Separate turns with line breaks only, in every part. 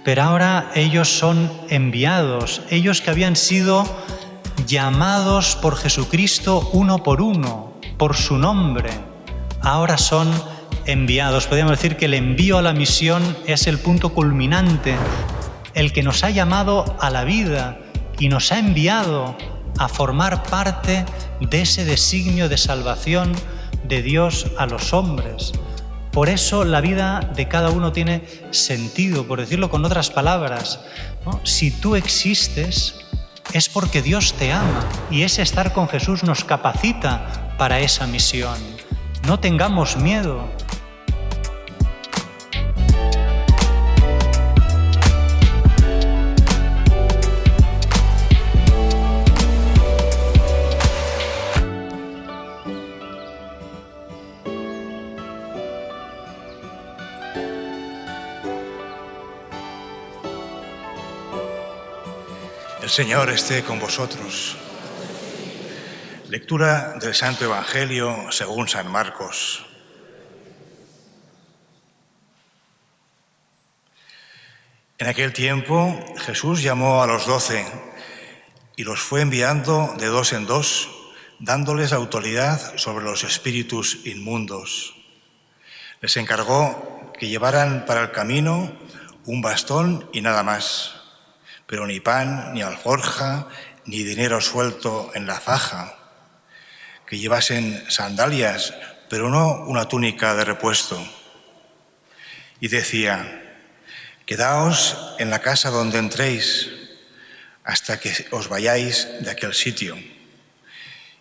pero ahora ellos son enviados, ellos que habían sido llamados por Jesucristo uno por su nombre, ahora son enviados. Podríamos decir que el envío a la misión es el punto culminante, el que nos ha llamado a la vida y nos ha enviado a formar parte de ese designio de salvación de Dios a los hombres. Por eso la vida de cada uno tiene sentido, por decirlo con otras palabras, ¿no? Si tú existes, es porque Dios te ama y ese estar con Jesús nos capacita para esa misión. No tengamos miedo.
El Señor esté con vosotros. Lectura del Santo Evangelio según San Marcos. En aquel tiempo Jesús llamó a los 12 y los fue enviando de dos en dos, dándoles autoridad sobre los espíritus inmundos. Les encargó que llevaran para el camino un bastón y nada más, pero ni pan, ni alforja, ni dinero suelto en la faja, que llevasen sandalias, pero no una túnica de repuesto. Y decía: quedaos en la casa donde entréis, hasta que os vayáis de aquel sitio.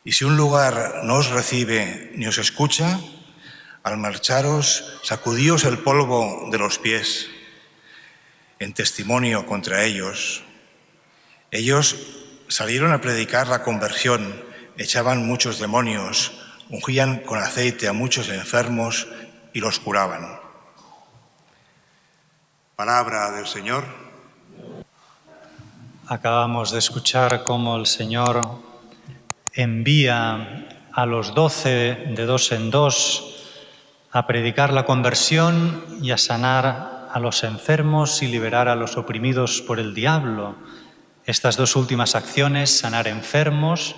Y si un lugar no os recibe ni os escucha, al marcharos, sacudíos el polvo de los pies, en testimonio contra ellos. Ellos salieron a predicar la conversión, echaban muchos demonios, ungían con aceite a muchos enfermos y los curaban. Palabra del Señor.
Acabamos de escuchar cómo el Señor envía a los 12 de dos en dos a predicar la conversión y a sanar a los enfermos y liberar a los oprimidos por el diablo. Estas dos últimas acciones, sanar enfermos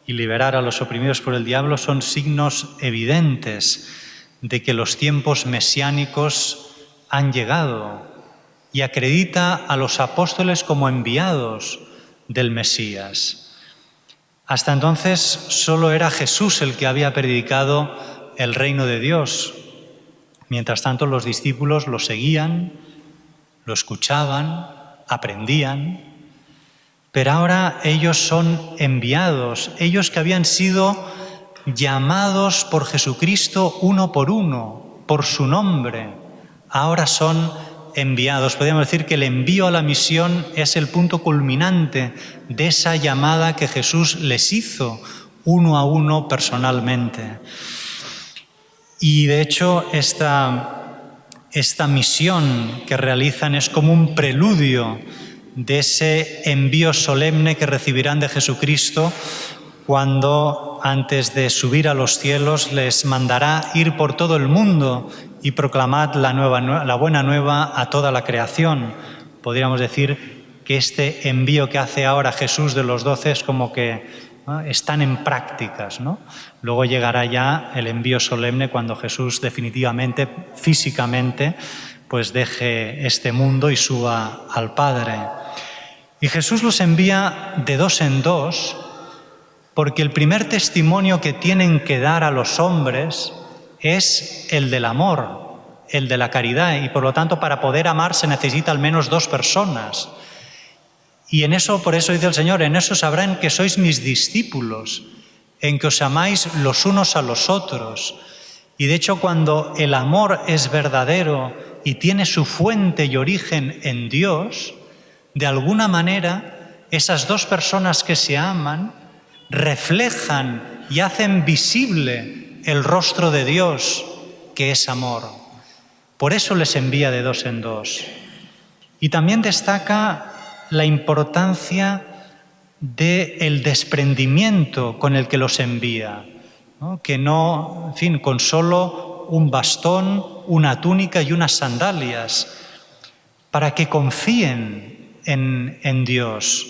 y liberar a los oprimidos por el diablo, son signos evidentes de que los tiempos mesiánicos han llegado y acredita a los apóstoles como enviados del Mesías. Hasta entonces solo era Jesús el que había predicado el reino de Dios. Mientras tanto, los discípulos lo seguían, lo escuchaban, aprendían, pero ahora ellos son enviados, ellos que habían sido llamados por Jesucristo uno por su nombre, ahora son enviados. Podríamos decir que el envío a la misión es el punto culminante de esa llamada que Jesús les hizo uno a uno personalmente. Y de hecho esta misión que realizan es como un preludio de ese envío solemne que recibirán de Jesucristo cuando, antes de subir a los cielos, les mandará ir por todo el mundo y proclamad la buena nueva a toda la creación. Podríamos decir que este envío que hace ahora Jesús de los 12 es como que están en prácticas, ¿no? Luego llegará ya el envío solemne cuando Jesús definitivamente, físicamente, pues deje este mundo y suba al Padre. Y Jesús los envía de dos en dos porque el primer testimonio que tienen que dar a los hombres es el del amor, el de la caridad, y por lo tanto para poder amar se necesita al menos dos personas. Y en eso, por eso dice el Señor, en eso sabrán que sois mis discípulos, en que os amáis los unos a los otros. Y de hecho, cuando el amor es verdadero y tiene su fuente y origen en Dios, de alguna manera, esas dos personas que se aman reflejan y hacen visible el rostro de Dios, que es amor. Por eso les envía de dos en dos. Y también destaca la importancia del desprendimiento con el que los envía, ¿no? Que no, en fin, con solo un bastón, una túnica y unas sandalias. para que confíen en Dios,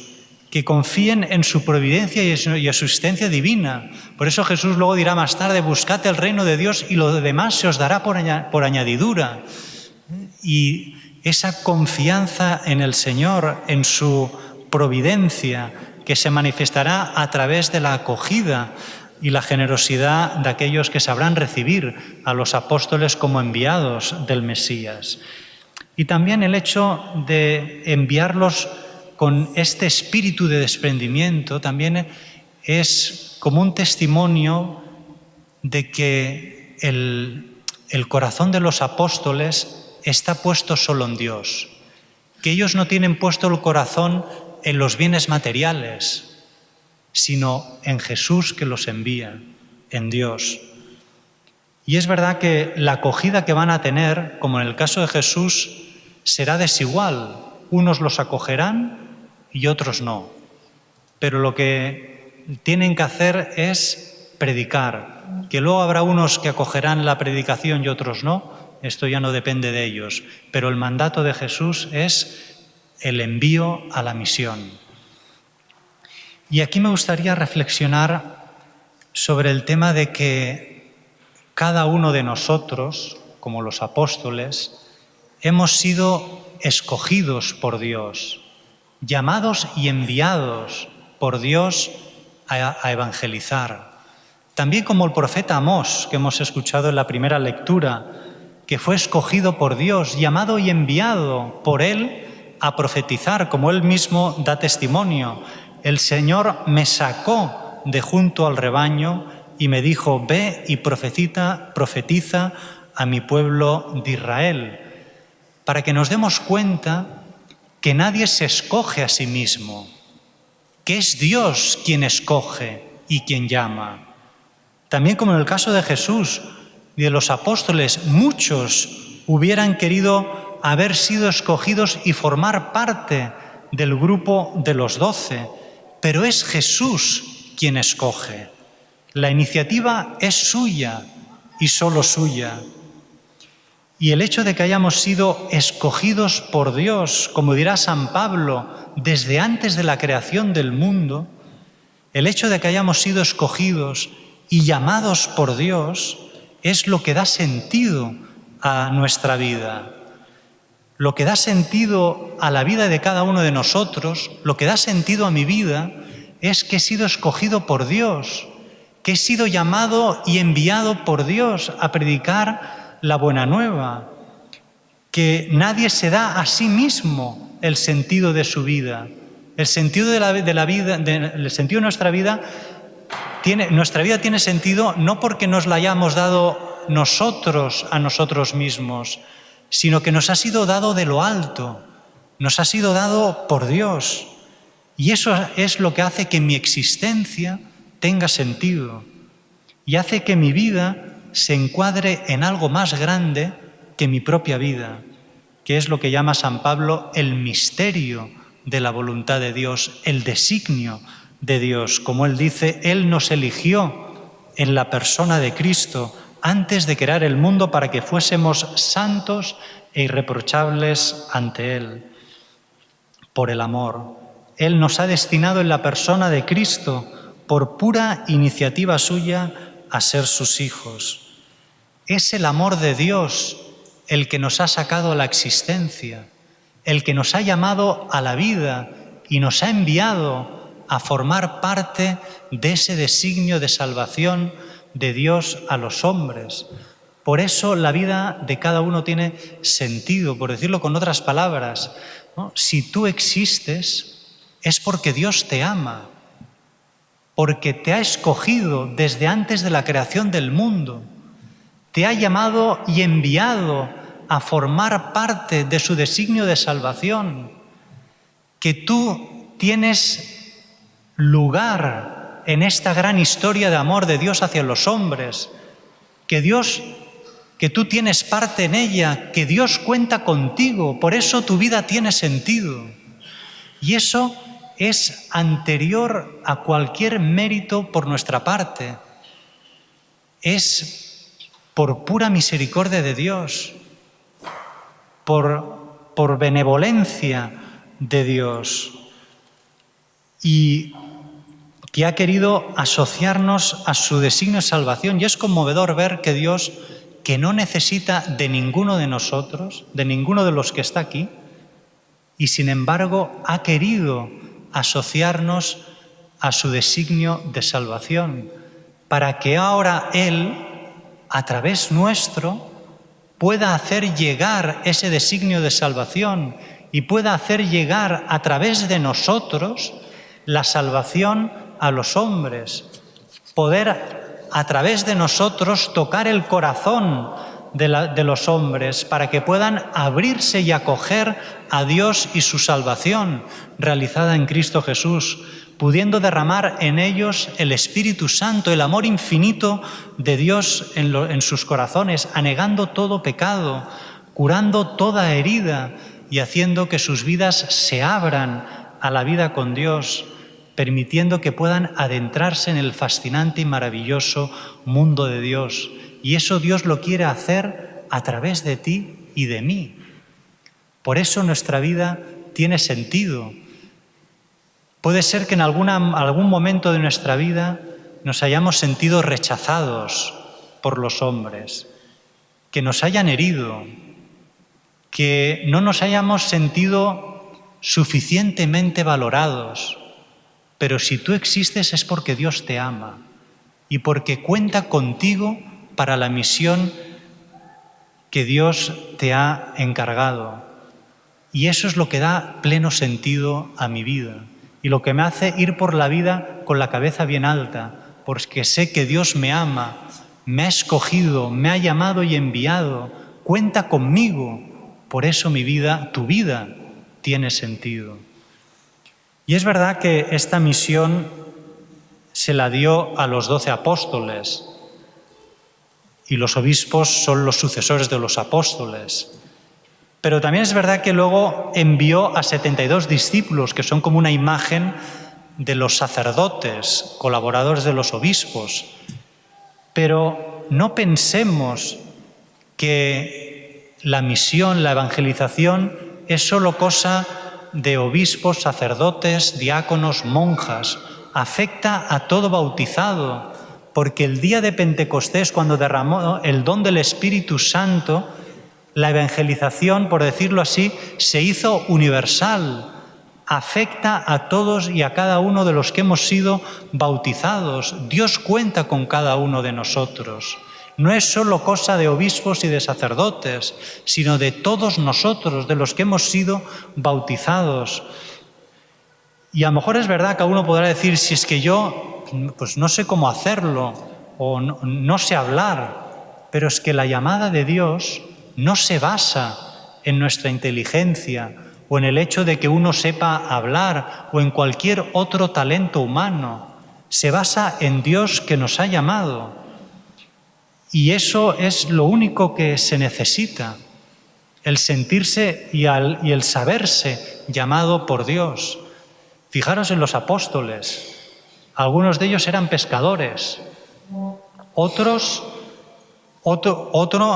que confíen en su providencia y en su existencia divina. Por eso Jesús luego dirá más tarde: buscad el reino de Dios y lo demás se os dará por añadidura. Y esa confianza en el Señor, en su providencia, que se manifestará a través de la acogida y la generosidad de aquellos que sabrán recibir a los apóstoles como enviados del Mesías. Y también el hecho de enviarlos con este espíritu de desprendimiento también es como un testimonio de que el corazón de los apóstoles está puesto solo en Dios, que ellos no tienen puesto el corazón en los bienes materiales, sino en Jesús que los envía, en Dios. Y es verdad que la acogida que van a tener, como en el caso de Jesús, será desigual. Unos los acogerán y otros no. Pero lo que tienen que hacer es predicar. Que luego habrá unos que acogerán la predicación y otros no, esto ya no depende de ellos. Pero el mandato de Jesús es el envío a la misión. Y aquí me gustaría reflexionar sobre el tema de que cada uno de nosotros, como los apóstoles, hemos sido escogidos por Dios, llamados y enviados por Dios a evangelizar. También como el profeta Amós, que hemos escuchado en la primera lectura, que fue escogido por Dios, llamado y enviado por Él a profetizar, como Él mismo da testimonio. El Señor me sacó de junto al rebaño y me dijo: ve y profetiza a mi pueblo de Israel. Para que nos demos cuenta que nadie se escoge a sí mismo, que es Dios quien escoge y quien llama. También como en el caso de Jesús y de los apóstoles, muchos hubieran querido haber sido escogidos y formar parte del grupo de los 12, pero es Jesús quien escoge. La iniciativa es suya y solo suya. Y el hecho de que hayamos sido escogidos por Dios, como dirá San Pablo, desde antes de la creación del mundo, el hecho de que hayamos sido escogidos y llamados por Dios es lo que da sentido a nuestra vida. Lo que da sentido a la vida de cada uno de nosotros, lo que da sentido a mi vida, es que he sido escogido por Dios, que he sido llamado y enviado por Dios a predicar la buena nueva, que nadie se da a sí mismo el sentido de su vida. El sentido el sentido de nuestra vida tiene sentido no porque nos la hayamos dado nosotros a nosotros mismos, sino que nos ha sido dado de lo alto, nos ha sido dado por Dios. Y eso es lo que hace que mi existencia tenga sentido y hace que mi vida se encuadre en algo más grande que mi propia vida, que es lo que llama San Pablo el misterio de la voluntad de Dios, el designio de Dios. Como él dice, Él nos eligió en la persona de Cristo antes de crear el mundo para que fuésemos santos e irreprochables ante Él. Por el amor, Él nos ha destinado en la persona de Cristo, por pura iniciativa suya, a ser sus hijos. Es el amor de Dios el que nos ha sacado a la existencia, el que nos ha llamado a la vida y nos ha enviado a formar parte de ese designio de salvación de Dios a los hombres. Por eso la vida de cada uno tiene sentido, por decirlo con otras palabras, ¿no? Si tú existes es porque Dios te ama, porque te ha escogido desde antes de la creación del mundo, te ha llamado y enviado a formar parte de su designio de salvación, que tú tienes lugar en esta gran historia de amor de Dios hacia los hombres, que tú tienes parte en ella, que Dios cuenta contigo, por eso tu vida tiene sentido. Y eso es anterior a cualquier mérito por nuestra parte. Es por pura misericordia de Dios, por por benevolencia de Dios, y que ha querido asociarnos a su designio de salvación. Y es conmovedor ver que Dios, que no necesita de ninguno de nosotros, de ninguno de los que está aquí, y sin embargo ha querido asociarnos a su designio de salvación, para que ahora Él, a través nuestro, pueda hacer llegar ese designio de salvación y pueda hacer llegar a través de nosotros la salvación a los hombres, poder a través de nosotros tocar el corazón de los hombres para que puedan abrirse y acoger a Dios y su salvación realizada en Cristo Jesús, pudiendo derramar en ellos el Espíritu Santo, el amor infinito de Dios en sus corazones, anegando todo pecado, curando toda herida y haciendo que sus vidas se abran a la vida con Dios, permitiendo que puedan adentrarse en el fascinante y maravilloso mundo de Dios. Y eso Dios lo quiere hacer a través de ti y de mí. Por eso nuestra vida tiene sentido. Puede ser que en algún momento de nuestra vida nos hayamos sentido rechazados por los hombres, que nos hayan herido, que no nos hayamos sentido suficientemente valorados. Pero si tú existes es porque Dios te ama y porque cuenta contigo para la misión que Dios te ha encargado. Y eso es lo que da pleno sentido a mi vida y lo que me hace ir por la vida con la cabeza bien alta, porque sé que Dios me ama, me ha escogido, me ha llamado y enviado, cuenta conmigo. Por eso mi vida, tu vida, tiene sentido. Y es verdad que esta misión se la dio a los 12 apóstoles y los obispos son los sucesores de los apóstoles. Pero también es verdad que luego envió a 72 discípulos, que son como una imagen de los sacerdotes, colaboradores de los obispos. Pero no pensemos que la misión, la evangelización, es solo cosa de obispos, sacerdotes, diáconos, monjas. Afecta a todo bautizado, porque el día de Pentecostés, cuando derramó el don del Espíritu Santo, la evangelización, por decirlo así, se hizo universal. Afecta a todos y a cada uno de los que hemos sido bautizados. Dios cuenta con cada uno de nosotros. No es solo cosa de obispos y de sacerdotes, sino de todos nosotros, de los que hemos sido bautizados. Y a lo mejor es verdad que uno podrá decir, si es que yo pues no sé cómo hacerlo o no sé hablar, pero es que la llamada de Dios no se basa en nuestra inteligencia o en el hecho de que uno sepa hablar o en cualquier otro talento humano. Se basa en Dios que nos ha llamado. Y eso es lo único que se necesita, el sentirse y el saberse llamado por Dios. Fijaros en los apóstoles. Algunos de ellos eran pescadores, otro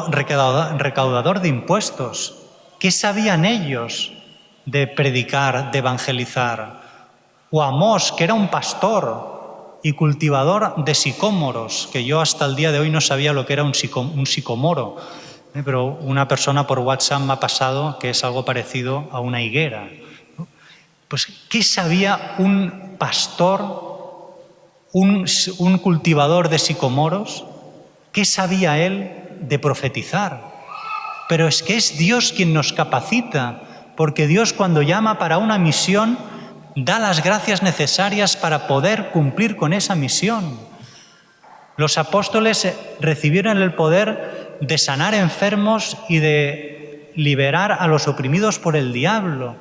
recaudador de impuestos. ¿Qué sabían ellos de predicar, de evangelizar? O Amós, que era un pastor y cultivador de sicómoros, que yo hasta el día de hoy no sabía lo que era un sicomoro, pero una persona por WhatsApp me ha pasado que es algo parecido a una higuera. Pues, ¿qué sabía un pastor, un cultivador de sicomoros? ¿Qué sabía él de profetizar? Pero es que es Dios quien nos capacita, porque Dios, cuando llama para una misión, da las gracias necesarias para poder cumplir con esa misión. Los apóstoles recibieron el poder de sanar enfermos y de liberar a los oprimidos por el diablo.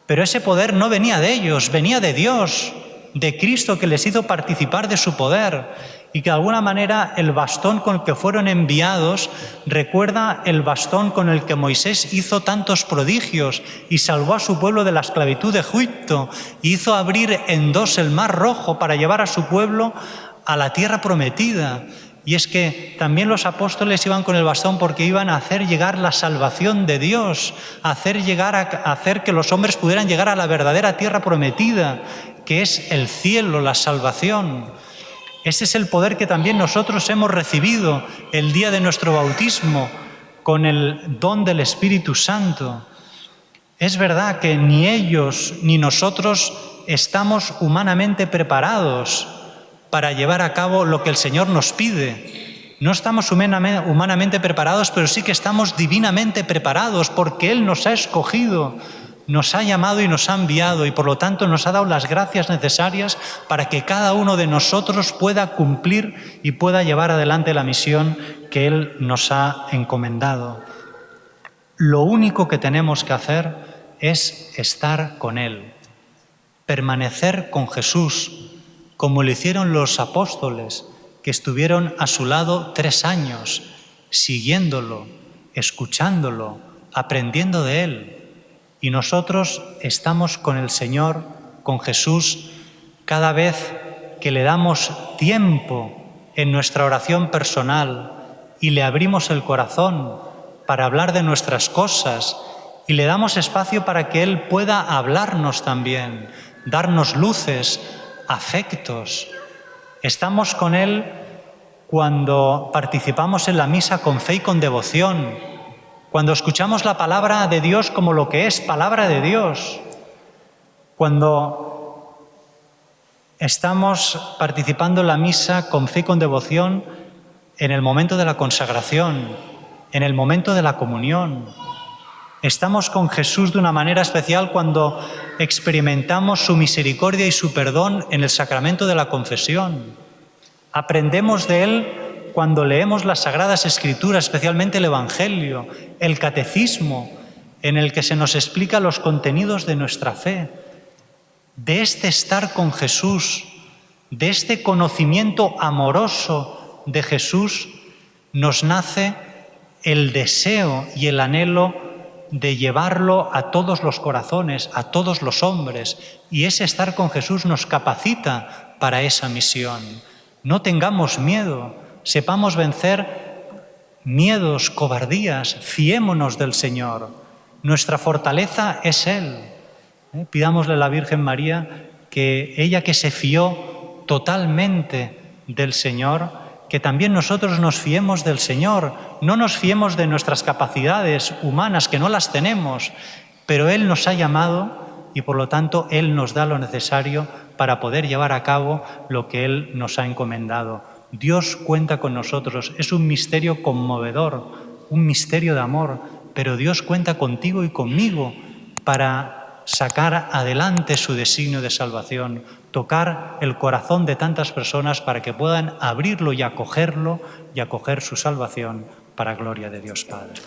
Pero ese poder no venía de ellos, venía de Dios, de Cristo, que les hizo participar de su poder, y que de alguna manera el bastón con el que fueron enviados recuerda el bastón con el que Moisés hizo tantos prodigios y salvó a su pueblo de la esclavitud de Egipto, y hizo abrir en dos el mar Rojo para llevar a su pueblo a la tierra prometida. Y es que también los apóstoles iban con el bastón porque iban a hacer llegar la salvación de Dios, a hacer que los hombres pudieran llegar a la verdadera tierra prometida, que es el cielo, la salvación. Ese es el poder que también nosotros hemos recibido el día de nuestro bautismo con el don del Espíritu Santo. Es verdad que ni ellos ni nosotros estamos humanamente preparados para llevar a cabo lo que el Señor nos pide. No estamos humanamente preparados, pero sí que estamos divinamente preparados porque Él nos ha escogido, nos ha llamado y nos ha enviado y por lo tanto nos ha dado las gracias necesarias para que cada uno de nosotros pueda cumplir y pueda llevar adelante la misión que Él nos ha encomendado. Lo único que tenemos que hacer es estar con Él, permanecer con Jesús, como lo hicieron los apóstoles, que estuvieron a su lado 3 años, siguiéndolo, escuchándolo, aprendiendo de Él. Y nosotros estamos con el Señor, con Jesús, cada vez que le damos tiempo en nuestra oración personal y le abrimos el corazón para hablar de nuestras cosas y le damos espacio para que Él pueda hablarnos también, darnos luces, afectos. Estamos con Él cuando participamos en la misa con fe y con devoción, cuando escuchamos la palabra de Dios como lo que es palabra de Dios, cuando estamos participando en la misa con fe y con devoción en el momento de la consagración, en el momento de la comunión. Estamos con Jesús de una manera especial cuando experimentamos su misericordia y su perdón en el sacramento de la confesión. Aprendemos de Él cuando leemos las Sagradas Escrituras, especialmente el Evangelio, el Catecismo, en el que se nos explica los contenidos de nuestra fe. De este estar con Jesús, de este conocimiento amoroso de Jesús, nos nace el deseo y el anhelo de llevarlo a todos los corazones, a todos los hombres, y ese estar con Jesús nos capacita para esa misión. No tengamos miedo, sepamos vencer miedos, cobardías, fiémonos del Señor. Nuestra fortaleza es Él. Pidámosle a la Virgen María que ella que se fió totalmente del Señor, que también nosotros nos fiemos del Señor, no nos fiemos de nuestras capacidades humanas, que no las tenemos, pero Él nos ha llamado y por lo tanto Él nos da lo necesario para poder llevar a cabo lo que Él nos ha encomendado. Dios cuenta con nosotros, es un misterio conmovedor, un misterio de amor, pero Dios cuenta contigo y conmigo para sacar adelante su designio de salvación, tocar el corazón de tantas personas para que puedan abrirlo y acoger su salvación para gloria de Dios Padre.